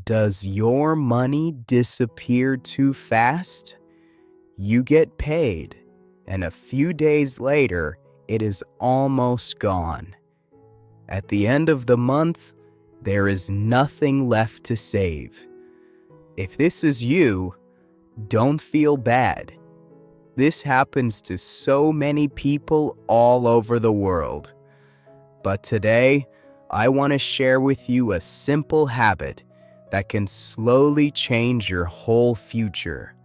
Does your money disappear too fast? You get paid, and a few days later, it is almost gone. At the end of the month, there is nothing left to save. If this is you, don't feel bad. This happens to so many people all over the world. But today, I want to share with you a simple habit that can slowly change your whole future.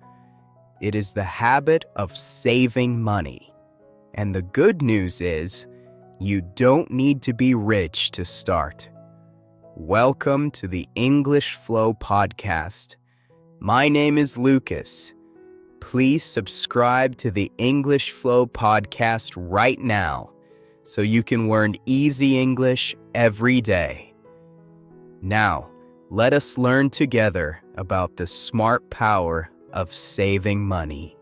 It is the habit of saving money. And the good news is, you don't need to be rich to start. Welcome to the English Flow Podcast. My name is Lucas. Please subscribe to the English Flow Podcast right now so you can learn easy English every day. Now, let us learn together about the smart power of saving money.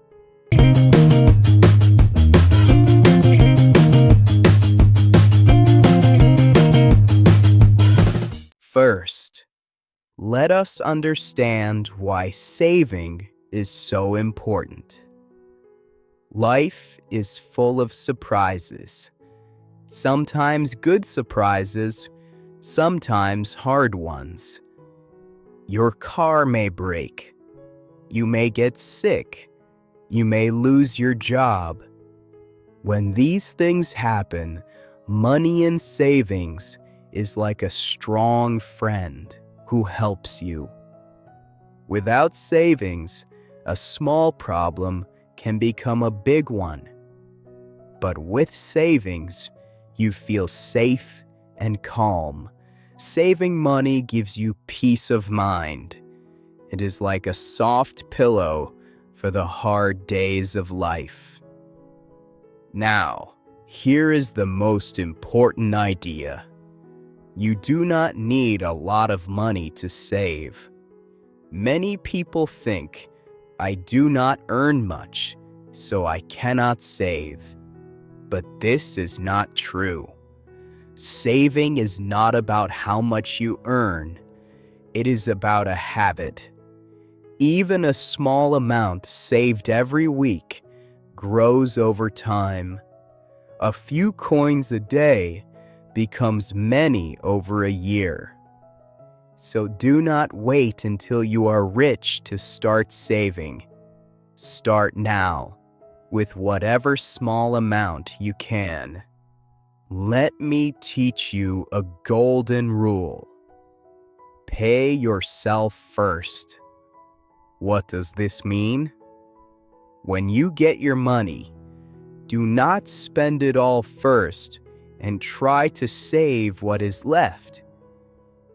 First, let us understand why saving is so important. Life is full of surprises. Sometimes good surprises, sometimes hard ones. Your car may break. You may get sick. You may lose your job. When these things happen, money and savings is like a strong friend who helps you. Without savings, a small problem can become a big one. But with savings, you feel safe and calm. Saving money gives you peace of mind. It is like a soft pillow for the hard days of life. Now, here is the most important idea. You do not need a lot of money to save. Many people think, I do not earn much, so I cannot save. But this is not true. Saving is not about how much you earn. It is about a habit. Even a small amount saved every week grows over time. A few coins a day becomes many over a year. So do not wait until you are rich to start saving. Start now, with whatever small amount you can. Let me teach you a golden rule. Pay yourself first. What does this mean? When you get your money, do not spend it all first and try to save what is left.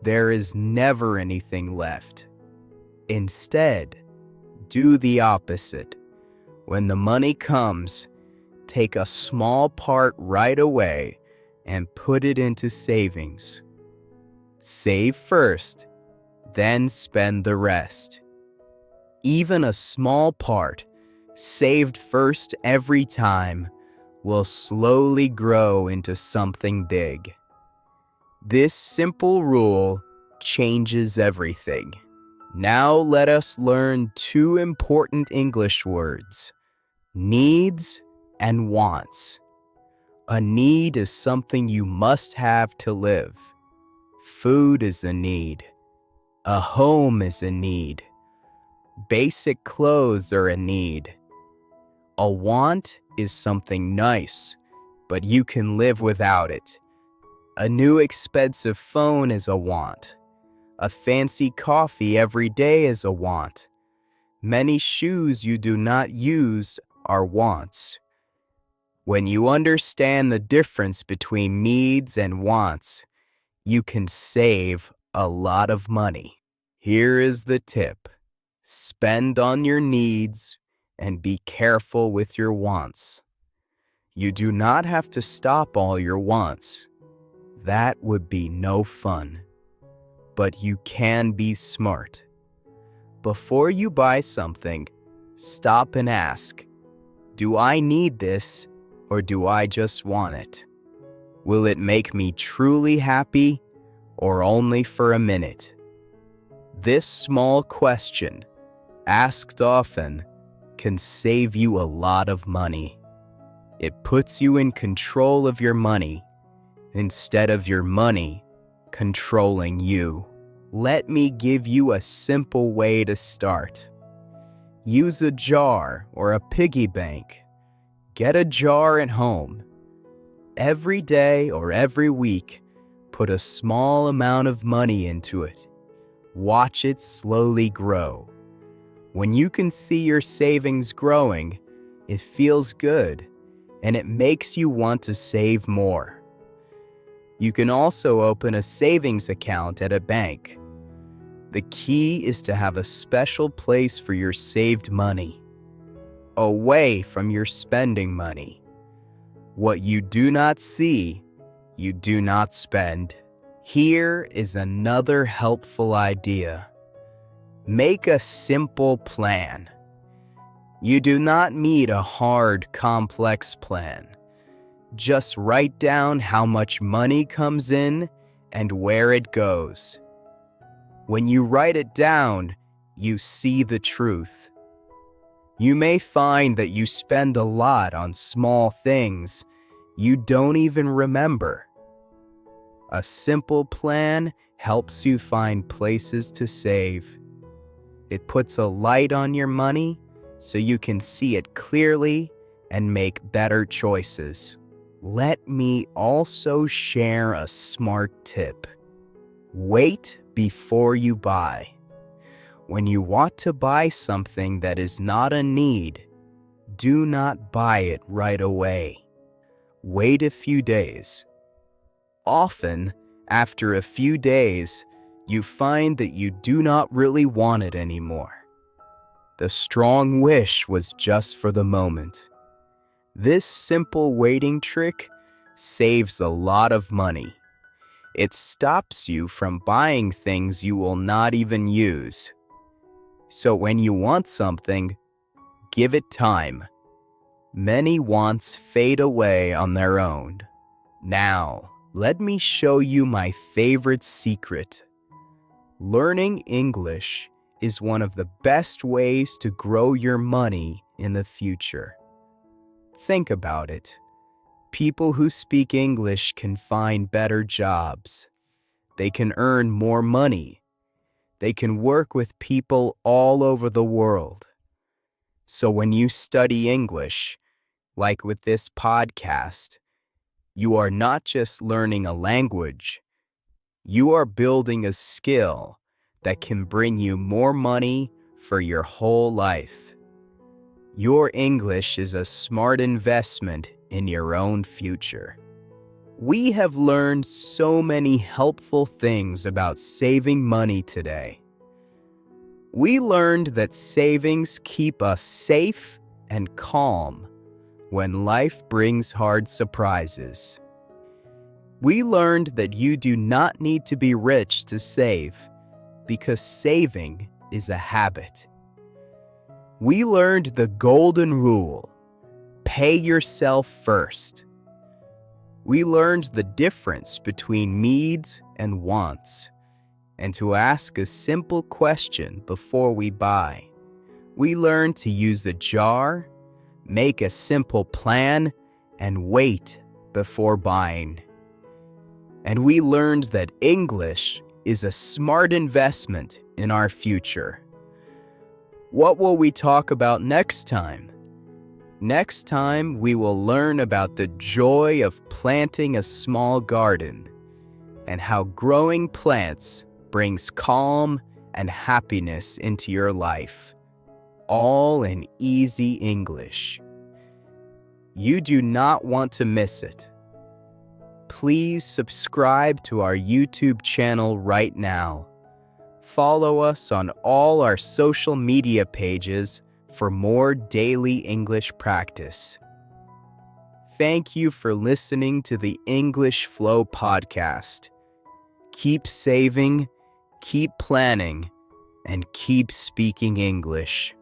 There is never anything left. Instead, do the opposite. When the money comes, take a small part right away and put it into savings. Save first, then spend the rest. Even a small part, saved first every time, will slowly grow into something big. This simple rule changes everything. Now let us learn two important English words: needs and wants. A need is something you must have to live. Food is a need. A home is a need. Basic clothes are a need. A want is something nice, but you can live without it. A new expensive phone is a want. A fancy coffee every day is a want. Many shoes you do not use are wants. When you understand the difference between needs and wants, you can save a lot of money. Here is the tip. Spend on your needs and be careful with your wants. You do not have to stop all your wants. That would be no fun. But you can be smart. Before you buy something, stop and ask, do I need this or do I just want it? Will it make me truly happy or only for a minute? This small question, asked often, can save you a lot of money. It puts you in control of your money instead of your money controlling you. Let me give you a simple way to start. Use a jar or a piggy bank. Get a jar at home. Every day or every week, put a small amount of money into it. Watch it slowly grow. When you can see your savings growing, it feels good and it makes you want to save more. You can also open a savings account at a bank. The key is to have a special place for your saved money, away from your spending money. What you do not see, you do not spend. Here is another helpful idea. Make a simple plan. You do not need a hard, complex plan. Just write down how much money comes in and where it goes. When you write it down, you see the truth. You may find that you spend a lot on small things you don't even remember. A simple plan helps you find places to save. It puts a light on your money so you can see it clearly and make better choices. Let me also share a smart tip. Wait before you buy. When you want to buy something that is not a need, do not buy it right away. Wait a few days. Often, after a few days, you find that you do not really want it anymore. The strong wish was just for the moment. This simple waiting trick saves a lot of money. It stops you from buying things you will not even use. So when you want something, give it time. Many wants fade away on their own. Now, let me show you my favorite secret. Learning English is one of the best ways to grow your money in the future. Think about it. People who speak English can find better jobs. They can earn more money. They can work with people all over the world. So when you study English, like with this podcast, you are not just learning a language. You are building a skill that can bring you more money for your whole life. Your English is a smart investment in your own future. We have learned so many helpful things about saving money today. We learned that savings keep us safe and calm when life brings hard surprises. We learned that you do not need to be rich to save, because saving is a habit. We learned the golden rule: pay yourself first. We learned the difference between needs and wants, and to ask a simple question before we buy. We learned to use a jar, make a simple plan, and wait before buying. And we learned that English is a smart investment in our future. What will we talk about next time? Next time, we will learn about the joy of planting a small garden and how growing plants brings calm and happiness into your life, all in easy English. You do not want to miss it. Please subscribe to our YouTube channel right now. Follow us on all our social media pages for more daily English practice. Thank you for listening to the English Flow podcast. Keep saving, keep planning, and keep speaking English.